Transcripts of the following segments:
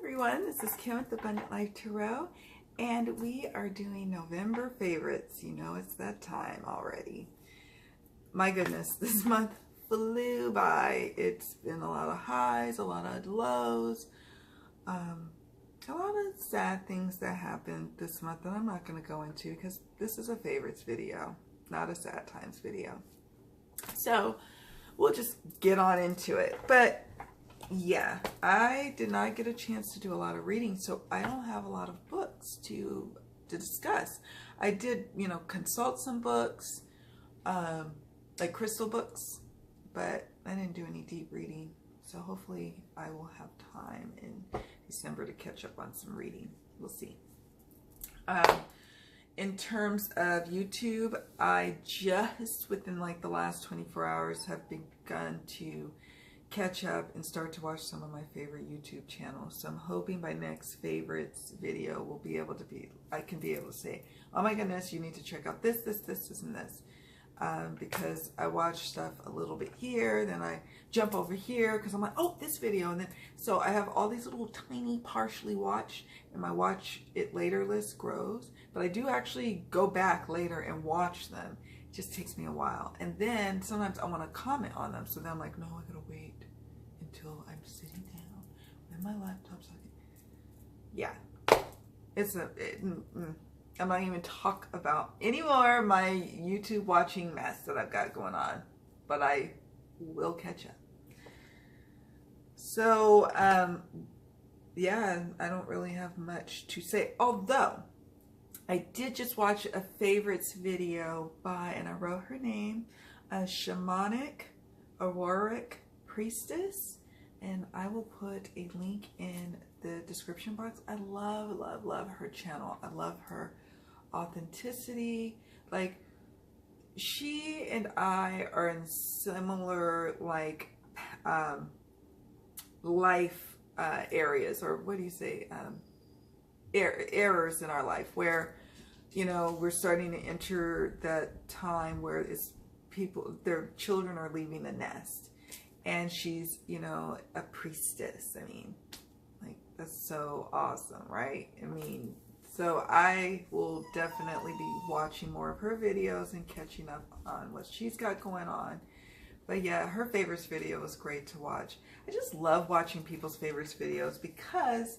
everyone, this is Kim with Abundant Life Tarot, and we are doing November favorites. You know it's that time already. My goodness, this month flew by. It's been a lot of highs, a lot of lows, a lot of sad things that happened this month that I'm not going to go into because this is a favorites video, not a sad times video. So we'll just get on into it. But yeah, I did not get a chance to do a lot of reading, so I don't have a lot of books to discuss. I did, consult some books, like crystal books, but I didn't do any deep reading. So hopefully I will have time in December to catch up on some reading. We'll see. In terms of YouTube, I just within like the last 24 hours have begun to catch up and start to watch some of my favorite YouTube channels. So I'm hoping by next favorites video we'll be able to I can be able to say, oh my goodness, you need to check out this, and this. Because I watch stuff a little bit here, then I jump over here because I'm like, oh, this video, and then so I have all these little tiny partially watched, and my watch it later list grows. But I do actually go back later and watch them. It just takes me a while, and then sometimes I want to comment on them. So then I'm like, no, I gotta wait until I'm sitting down with my laptop. So yeah, it's I'm not even talk about anymore my YouTube watching mess that I've got going on, but I will catch up. So, yeah, I don't really have much to say, although I did just watch a favorites video by, and I wrote her name, a shamanic auroric priestess, and I will put a link in the description box. I love, love, love her channel. I love her authenticity. Like, she and I are in similar like life areas, or what do you say, errors in our life, where we're starting to enter that time where it's their children are leaving the nest, and she's a priestess. I mean, like, that's so awesome, right? I mean, so I will definitely be watching more of her videos and catching up on what she's got going on. But yeah, her favorites video was great to watch. I just love watching people's favorites videos because,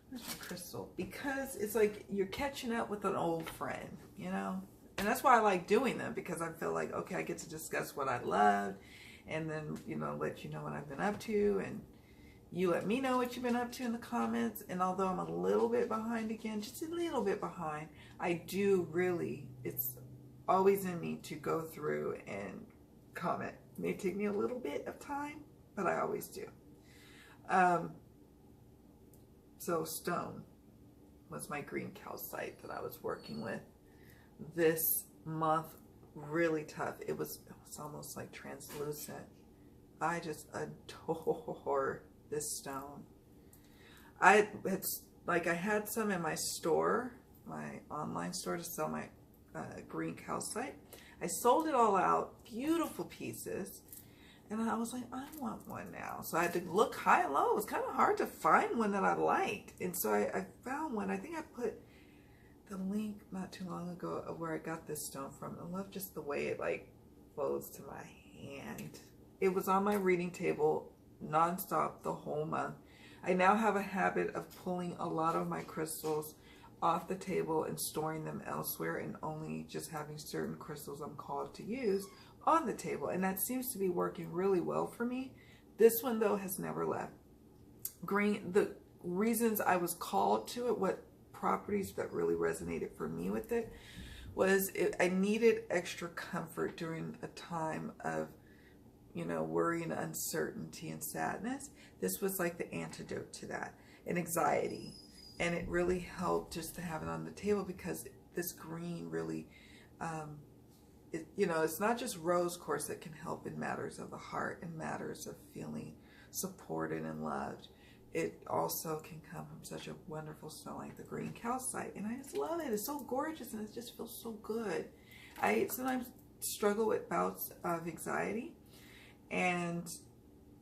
where's my crystal? Because it's like you're catching up with an old friend, And that's why I like doing them, because I feel like, okay, I get to discuss what I loved, and then, let you know what I've been up to, and you let me know what you've been up to in the comments. And although I'm a little bit behind again, just a little bit behind, I do really, it's always in me to go through and comment. It may take me a little bit of time, but I always do. So stone was my green calcite that I was working with this month. Really tough. It was almost like translucent. I just adore this stone. I had some in my store, my online store, to sell my green calcite. I sold it all out, beautiful pieces, and I was like, I want one now. So I had to look high and low. It was kind of hard to find one that I liked, and so I found one. I think I put the link not too long ago of where I got this stone from. I love just the way it like flows to my hand. It was on my reading table nonstop the whole month. I now have a habit of pulling a lot of my crystals off the table and storing them elsewhere, and only just having certain crystals I'm called to use on the table, and that seems to be working really well for me. This one though has never left. Green, the reasons I was called to it, what properties that really resonated for me with it, was I needed extra comfort during a time of worry and uncertainty and sadness. This was like the antidote to that, and anxiety. And it really helped just to have it on the table, because this green really, it's not just rose quartz that can help in matters of the heart and matters of feeling supported and loved. It also can come from such a wonderful stone like the green calcite. And I just love it. It's so gorgeous, and it just feels so good. I sometimes struggle with bouts of anxiety, and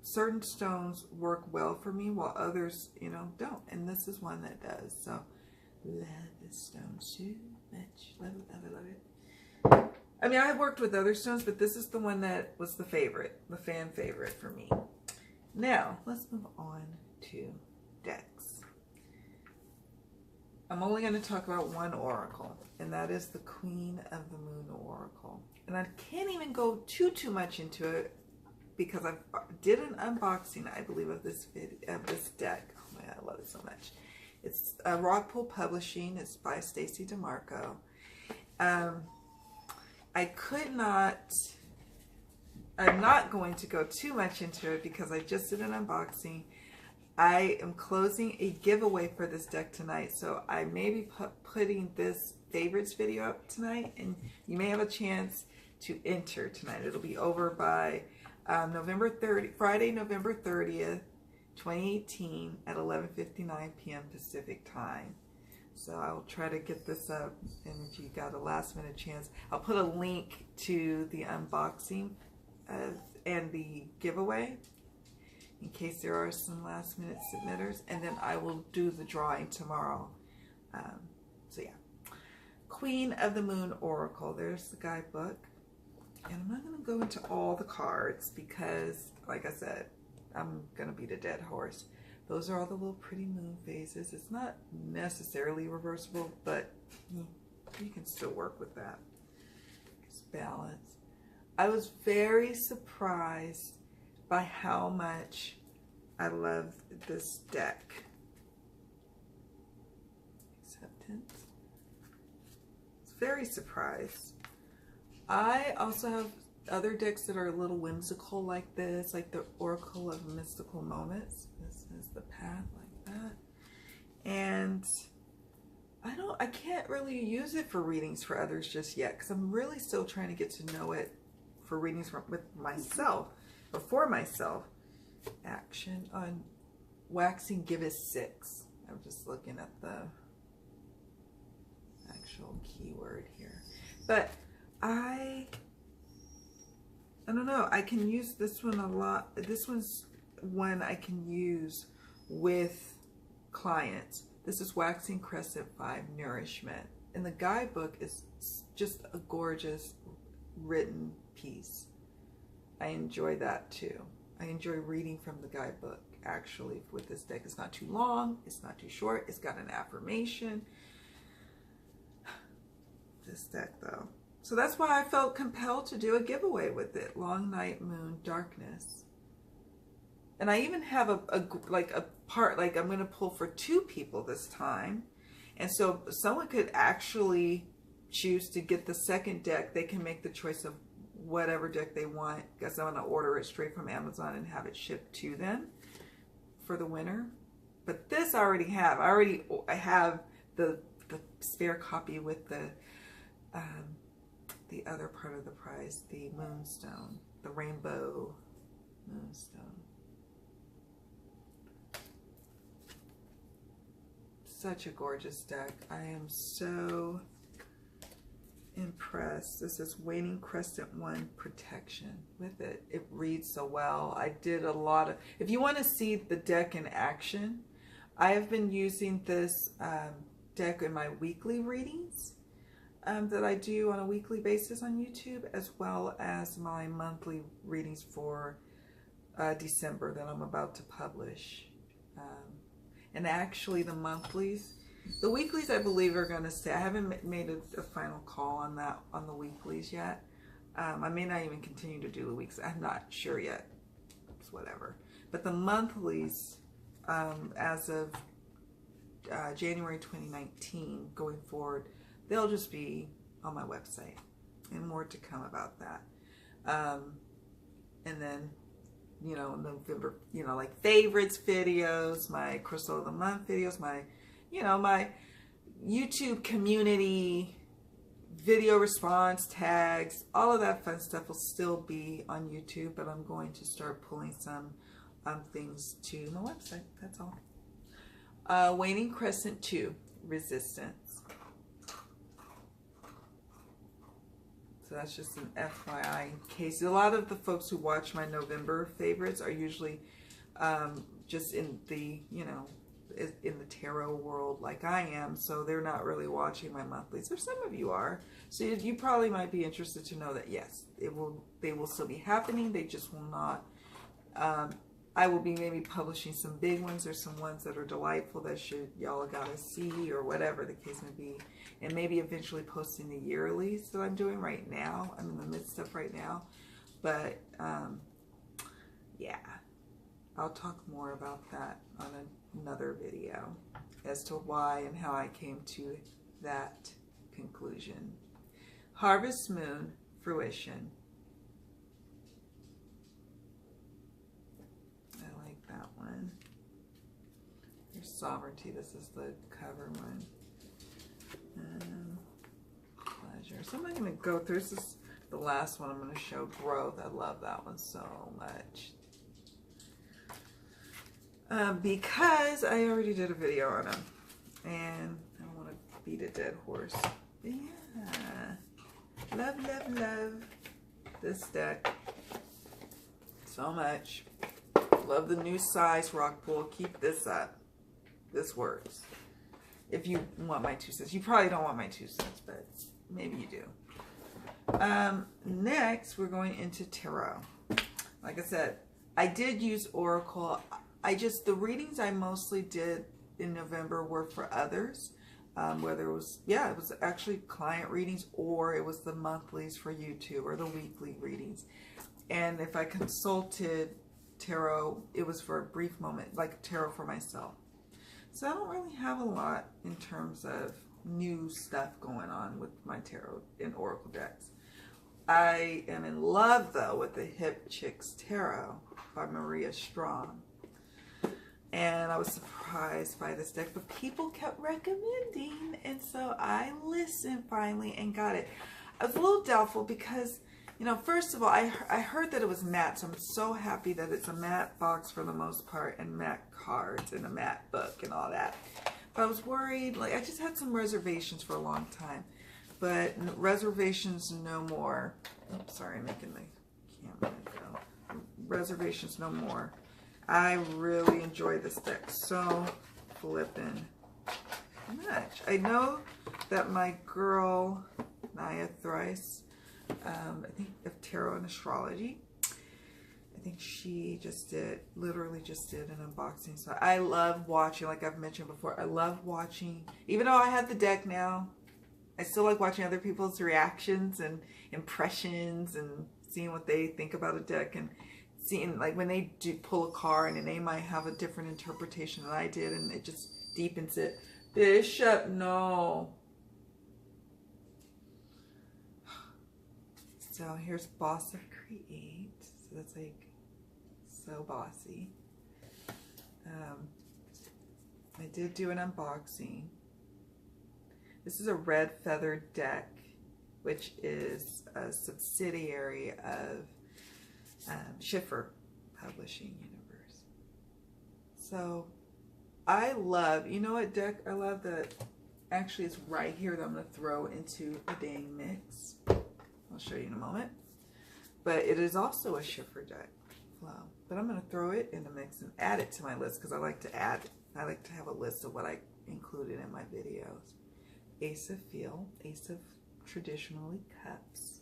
certain stones work well for me while others, you know, don't. And this is one that does. So love this stone so much. Love it, love it, love it. I mean, I have worked with other stones, but this is the one that was the favorite, the fan favorite for me. Now, let's move on to decks. I'm only going to talk about one oracle, and that is the Queen of the Moon Oracle. And I can't even go too much into it because I did an unboxing, I believe, of this deck. Oh my God, I love it so much. It's Rockpool Publishing. It's by Stacey DeMarco. I'm not going to go too much into it because I just did an unboxing. I am closing a giveaway for this deck tonight, so I may be putting this favorites video up tonight, and you may have a chance to enter tonight. It'll be over by Friday, November 30th, 2018 at 11:59 p.m. Pacific time. So I'll try to get this up, and if you got a last minute chance, I'll put a link to the unboxing and the giveaway in case there are some last minute submitters, and then I will do the drawing tomorrow. So yeah, Queen of the Moon Oracle. There's the guidebook, and I'm not going to go into all the cards because, like I said, I'm going to beat a dead horse. Those are all the little pretty moon phases. It's not necessarily reversible, but you can still work with that. It's balance. I was very surprised by how much I love this deck. Acceptance. It's very surprised. I also have other decks that are a little whimsical like this, like the Oracle of Mystical Moments. This is the path like that. And I can't really use it for readings for others just yet because I'm really still trying to get to know it for readings with myself or for myself. Action on waxing, give us 6. I'm just looking at the actual keyword here. But I don't know. I can use this one a lot. This one's one I can use with clients. This is Waxing Crescent 5 Nourishment. And the guidebook is just a gorgeous written piece. I enjoy that too. I enjoy reading from the guidebook actually with this deck. It's not too long. It's not too short. It's got an affirmation. This deck though. So that's why I felt compelled to do a giveaway with it. Long Night, Moon, Darkness. And I even have a part, like I'm going to pull for 2 people this time. And so someone could actually choose to get the second deck. They can make the choice of whatever deck they want. Because I'm going to order it straight from Amazon and have it shipped to them for the winner. But this I already have. I have the spare copy with the other part of the prize, the Moonstone, the Rainbow Moonstone. Such a gorgeous deck. I am so impressed. This is Waning Crescent 1 Protection with it. It reads so well. I did a lot of, if you want to see the deck in action, I have been using this deck in my weekly readings that I do on a weekly basis on YouTube, as well as my monthly readings for December that I'm about to publish. And actually the monthlies, the weeklies I believe are going to stay. I haven't made a final call on that, on the weeklies yet. I may not even continue to do the weeks. I'm not sure yet. It's whatever. But the monthlies, as of January 2019 going forward, they'll just be on my website, and more to come about that. And then, you know, November, you know, like favorites videos, my Crystal of the Month videos, my, you know, my YouTube community video response tags, all of that fun stuff will still be on YouTube, but I'm going to start pulling some things to my website. That's all. Waning Crescent 2, Resistance. So that's just an FYI in case. A lot of the folks who watch my November favorites are usually just in the, you know, in the tarot world like I am. So they're not really watching my monthlies. Or some of you are. So you probably might be interested to know that, yes, they will still be happening. They just will not. I will be maybe publishing some big ones or some ones that are delightful that y'all gotta see, or whatever the case may be. And maybe eventually posting the yearlies that I'm doing right now. I'm in the midst of right now. But yeah, I'll talk more about that on another video as to why and how I came to that conclusion. Harvest Moon, Fruition. I like that one. Here's Sovereignty. This is the cover one. Pleasure. So I'm not going to go through. This is the last one I'm going to show. Growth. I love that one so much. Because I already did a video on them. And I don't want to beat a dead horse. But yeah. Love, love, love this deck so much. Love the new size rock pool. Keep this up. This works. If you want my 2 cents. You probably don't want my 2 cents, but maybe you do. Next, we're going into tarot. Like I said, I did use Oracle. The readings I mostly did in November were for others. Whether it was, it was actually client readings, or it was the monthlies for YouTube, or the weekly readings. And if I consulted tarot, it was for a brief moment, like tarot for myself. So I don't really have a lot in terms of new stuff going on with my tarot and Oracle decks. I am in love, though, with the Hip Chicks Tarot by Maria Strong. And I was surprised by this deck, but people kept recommending, and so I listened finally and got it. I was a little doubtful because, you know, first of all, I heard that it was matte, so I'm so happy that it's a matte box for the most part, and matte cards, and a matte book, and all that. But I was worried, like, I just had some reservations for a long time, but reservations no more. Oops, sorry, I'm making the camera go. Reservations no more. I really enjoy this deck so flippin' much. I know that my girl, Naya Thrice, I think of Tarot and Astrology, I think she literally just did an unboxing. So I love watching, like I've mentioned before, I love watching, even though I have the deck now, I still like watching other people's reactions and impressions and seeing what they think about a deck, and seeing, like, when they do pull a card and they might have a different interpretation than I did, and it just deepens it. Bishop, no. So here's Boss of Create. So that's like so bossy. I did do an unboxing. This is a red feathered deck, which is a subsidiary of Schiffer Publishing Universe. So I love, you know what deck I love that actually is right here that I'm going to throw into a dang mix. I'll show you in a moment. But it is also a Schiffer deck flow. But I'm going to throw it in the mix and add it to my list because I like to add, I like to have a list of what I included in my videos. Ace of Feel, Ace of Traditionally Cups.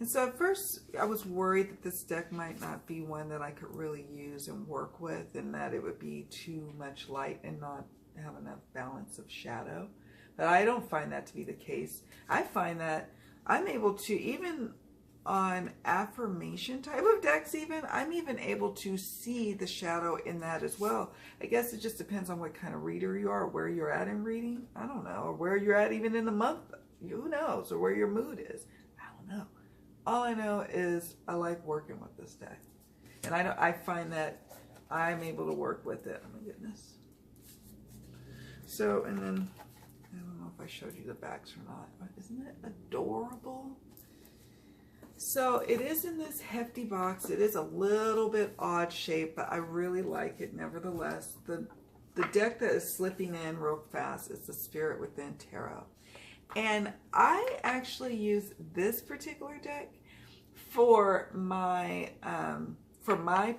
And so at first I was worried that this deck might not be one that I could really use and work with, and that it would be too much light and not have enough balance of shadow. But I don't find that to be the case. I find that I'm able to, even on affirmation type of decks even, I'm even able to see the shadow in that as well. I guess it just depends on what kind of reader you are, or where you're at in reading. I don't know. Or where you're at even in the month. Who knows? Or where your mood is. I don't know. All I know is I like working with this deck. And I find that I'm able to work with it. Oh my goodness. So, and then, I don't know if I showed you the backs or not, but isn't it adorable? So it is in this hefty box. It is a little bit odd shape, but I really like it nevertheless. The deck that is slipping in real fast is the Spirit Within Tarot. And I actually use this particular deck for my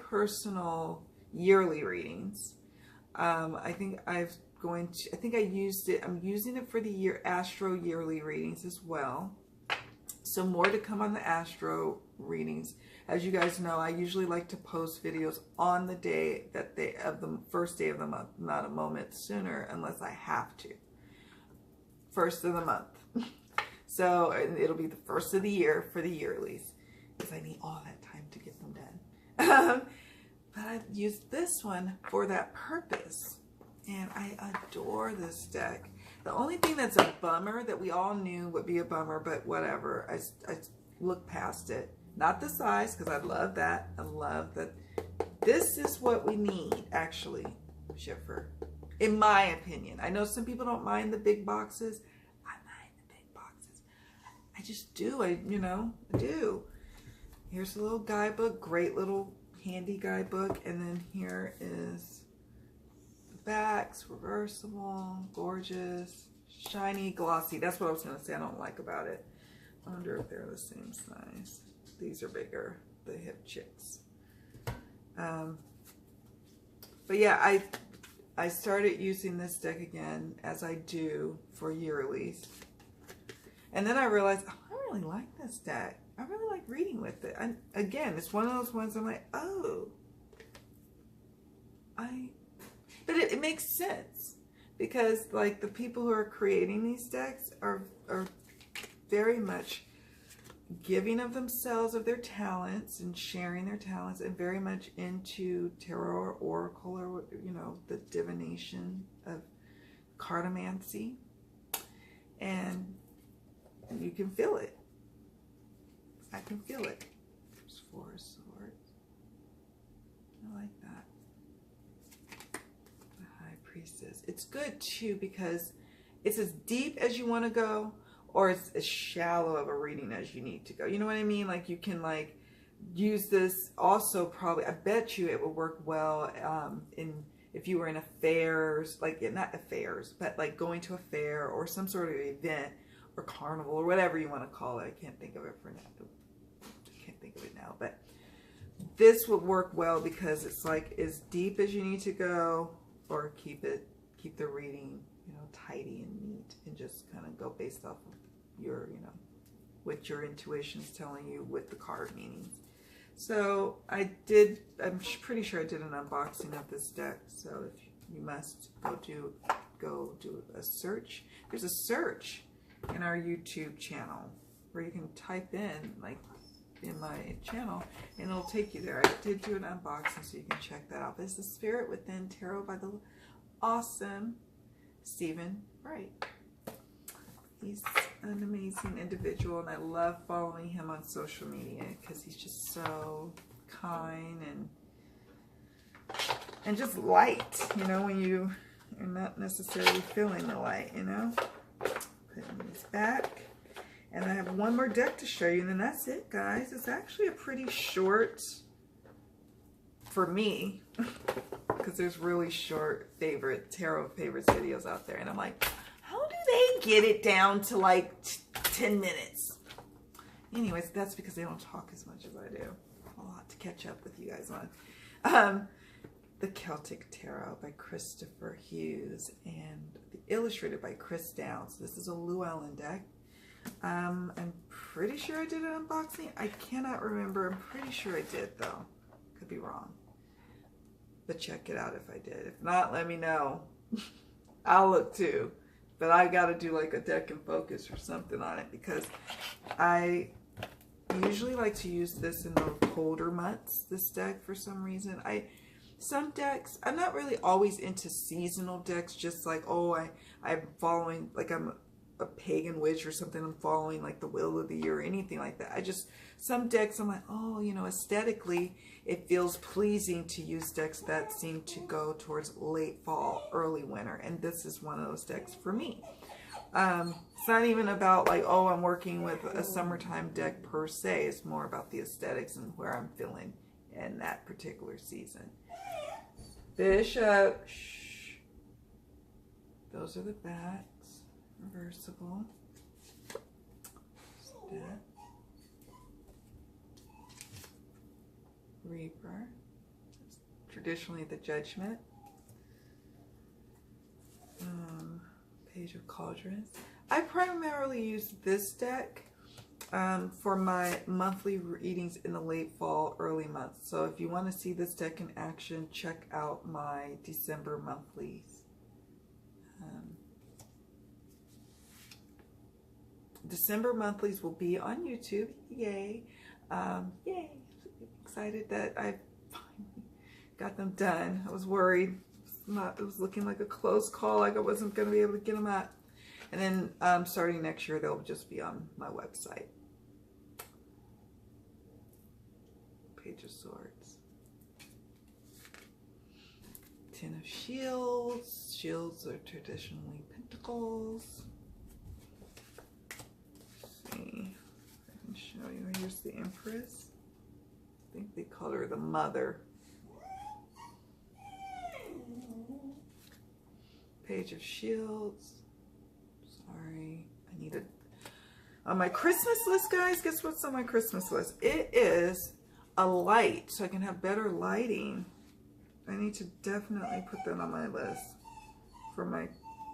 personal yearly readings. I think I used it. I'm using it for the Astro yearly readings as well. So more to come on the Astro readings. As you guys know, I usually like to post videos on the day of the first day of the month, not a moment sooner unless I have to. First of the month. So it'll be the first of the year for the yearlies, because I need all that time to get them done. But I used this one for that purpose, and I adore this deck. The only thing that's a bummer, that we all knew would be a bummer, but whatever, I looked past it. Not the size, because I love that. I love that. This is what we need, actually, Schiffer, in my opinion. I know some people don't mind the big boxes. I mind the big boxes. I just do. I do. Here's a little guidebook. Great little handy guidebook. And then here is the backs. Reversible. Gorgeous. Shiny. Glossy. That's what I was going to say I don't like about it. I wonder if they're the same size. These are bigger. The hip chicks. But yeah, I started using this deck again, as I do for yearlies. And then I realized, oh, I really like this deck. I really like reading with it. And again, it's one of those ones I'm like, oh. But it makes sense. Because like the people who are creating these decks are very much giving of themselves, of their talents, and sharing their talents, and very much into tarot or oracle, or the divination of cartomancy, and you can feel it. I can feel it. There's 4 of Swords. I like that. The High Priestess. It's good too because it's as deep as you want to go, or it's as shallow of a reading as you need to go. You know what I mean? Like you can like use this also probably, I bet you it would work well if you were in affairs, like not affairs, but like going to a fair or some sort of event or carnival or whatever you want to call it. I can't think of it for now. I can't think of it now, but this would work well because it's like as deep as you need to go, or keep the reading, tidy and neat, and just kind of go based off of your, what your intuition's telling you with the card meanings. So I'm pretty sure I did an unboxing of this deck. So if you must go do a search. There's a search in our YouTube channel where you can type in, like in my channel, and it'll take you there. I did do an unboxing, so you can check that out. It's the Spirit Within Tarot by the awesome Stephen Wright. He's an amazing individual, and I love following him on social media because he's just so kind and just light, when you're not necessarily feeling the light, Putting these back. And I have one more deck to show you, and then that's it, guys. It's actually a pretty short, for me, because there's really short tarot favorites videos out there, and I'm like, how do they get it down to like 10 minutes? Anyways, that's because they don't talk as much as I do. A lot to catch up with you guys on. The Celtic Tarot by Christopher Hughes, and illustrated by Chris Downs. This is a Llewellyn deck. I'm pretty sure I did an unboxing. I cannot remember. I'm pretty sure I did, though. Could be wrong. But check it out if I did. If not, let me know. I'll look too. But I got to do like a deck and focus or something on it, because I usually like to use this in the colder months, this deck, for some reason. Some decks, I'm not really always into seasonal decks, just like, oh, I'm following, like I'm a pagan witch or something, I'm following like the will of the year or anything like that. Some decks I'm like, oh, aesthetically it feels pleasing to use decks that seem to go towards late fall, early winter, and this is one of those decks for me. It's not even about like, oh, I'm working with a summertime deck per se. It's more about the aesthetics and where I'm feeling in that particular season. Bishop. Shh. Those are the backs. Reversible. that. Reaper. Traditionally the Judgment. Page of Cauldrons. I primarily use this deck for my monthly readings in the late fall, early months. So if you want to see this deck in action, check out my December monthlies. December monthlies will be on YouTube. Yay. Yay. Excited that I finally got them done. I was worried. It was looking like a close call, like I wasn't going to be able to get them out. And then starting next year, they'll just be on my website. Page of Swords. Ten of Shields. Shields are traditionally pentacles. Let's see. I can show you. Here's the Empress. I think they call her the Mother. Page of Shields. Sorry, I need it on my Christmas list, guys. Guess what's on my Christmas list? It is a light, so I can have better lighting. I need to definitely put that on my list for my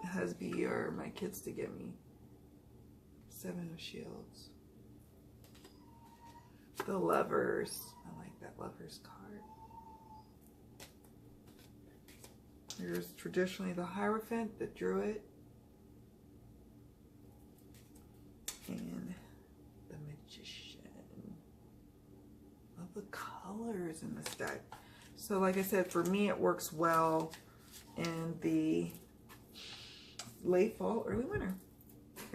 husband or my kids to get me. Seven of Shields. The Lovers. I like that Lovers card. Here's traditionally the Hierophant, the Druid, and the Magician. Love the colors in this deck. So like I said, for me it works well in the late fall, early winter.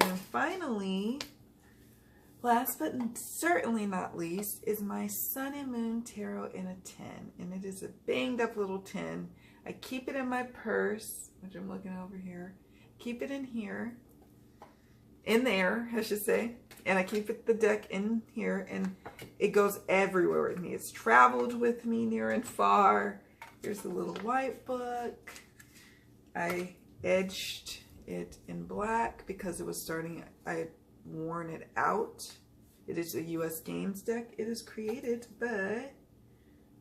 And then finally, last but certainly not least, is my Sun and Moon Tarot in a tin. And it is a banged up little tin. I keep it in my purse, which I'm looking over here. Keep it in here. In there, I should say. And I keep it, the deck in here. And it goes everywhere with me. It's traveled with me near and far. Here's the little white book. I edged it in black because it was starting, I had worn it out. It is a US Games deck. It is created by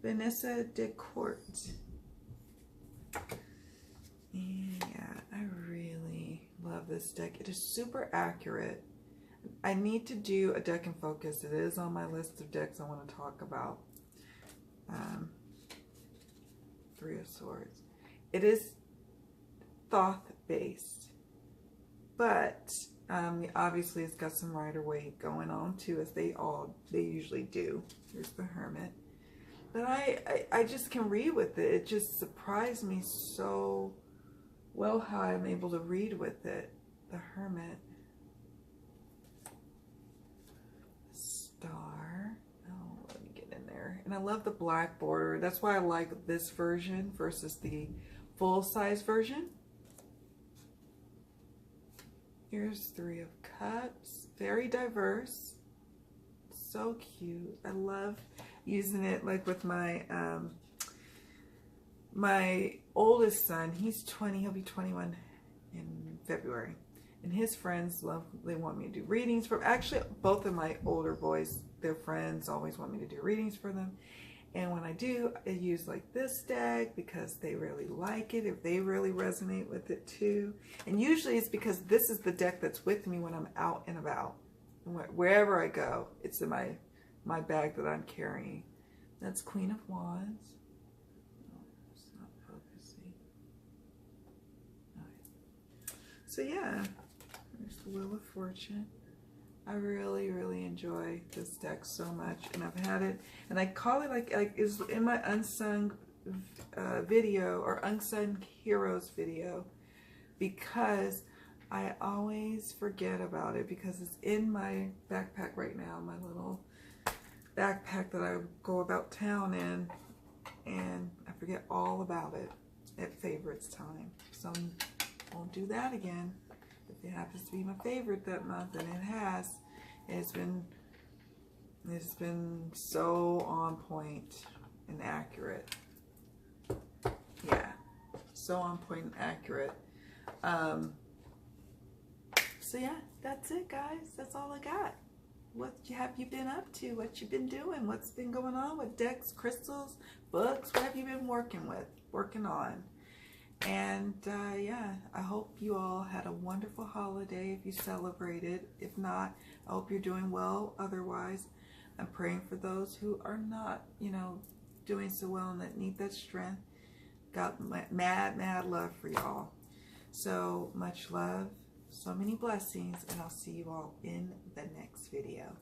Vanessa DeCourt. And yeah, I really love this deck. It is super accurate. I need to do a deck in focus. It is on my list of decks I want to talk about. Three of Swords. It is Thoth based, but obviously it's got some Rider-Waite going on too, as they usually do. Here's the Hermit. But I just can read with it. It just surprised me so well how I'm able to read with it. The Hermit. Star. Oh, let me get in there. And I love the black border. That's why I like this version versus the full-size version. Here's Three of Cups. Very diverse. So cute. I love using it like with my my oldest son. He's 20. He'll be 21 in February. And his friends they want me to do readings for. Actually, both of my older boys, their friends always want me to do readings for them. And when I do, I use like this deck because they really like it, if they really resonate with it too. And usually it's because this is the deck that's with me when I'm out and about. Wherever I go, it's in my bag that I'm carrying. That's Queen of Wands. Oh, it's not focusing. Okay. So yeah, there's the Wheel of Fortune. I really, really enjoy this deck so much, and I've had it, and I call it like is in my unsung video or unsung heroes video, because I always forget about it because it's in my backpack right now, my little backpack that I go about town in, and I forget all about it at favorites time. So I won't do that again. If it happens to be my favorite that month, and it has, it's been so on point and accurate. Yeah, so on point and accurate. So yeah, that's it, guys. That's all I got. what have you been up to? What you been doing? What's been going on with decks, crystals, books? What have you been working on? And yeah, I hope you all had a wonderful holiday if you celebrated. If not, I hope you're doing well. Otherwise, I'm praying for those who are not, you know, doing so well and that need that strength. Got mad love for y'all. So much love, so many blessings, and I'll see you all in the next video.